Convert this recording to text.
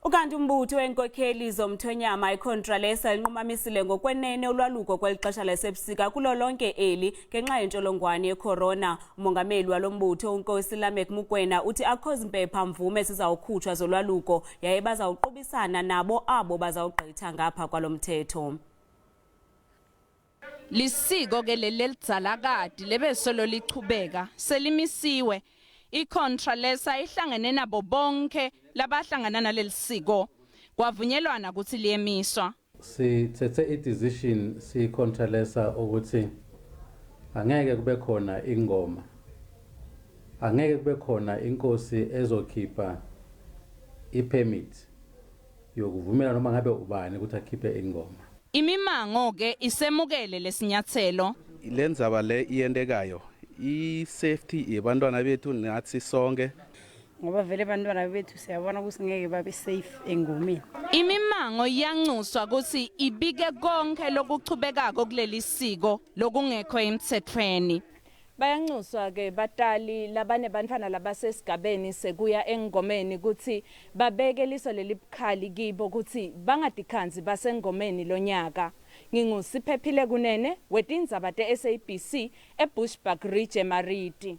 Ukanti umbutho wenkokheli zomthonyama iContralesa linqumamisile ngokwenene ulwaluko kwelixesha lasebusika kulo lonke eli ngenxa yentsholongwane yecorona. Umongameli walombutho uNkosi Lamek Mukwena uthi akho zimpepha mvume sizawukhutshwa zolwaluko yaye bazawuqubisana nabo abo bazawugqitha ngapha kwalomthetho. Lisiko ke lelidzalakadi lebesolo lichubeka selimisiwe. iContralesa ihlangene nabo bonke labahlangana nalelisiko kwavunyelwana ukuthi liyemiswa. Sithethe decision siContralesa ukuthi angeke kube khona ingoma, angeke kube khona inkosi ezokhipha ipermit yokuvumela noma ngabe ubani ukuthi akhiphe ingoma. Imimango ke isemukele lesinyathelo. Lenzaba le iyendekayo i-safety yabantwana bethu nathi sonke ngoba vele abantwana bethu siyabona ukuthi ngeke babe safe engomeni. Imimango iyancuswa ukuthi ibike konke lokuchubekako kuleli siko lokungekho emthethweni. Bayancuswa ke batali labane bantwana labasesigabeni sekuya engomeni ukuthi babeke liso lelibukhali kibo ukuthi bangadikhanzi basengomeni lonyaka. Ngingusiphephile kunene wetindzaba te-SABC eBushbuck Ridge eMariti.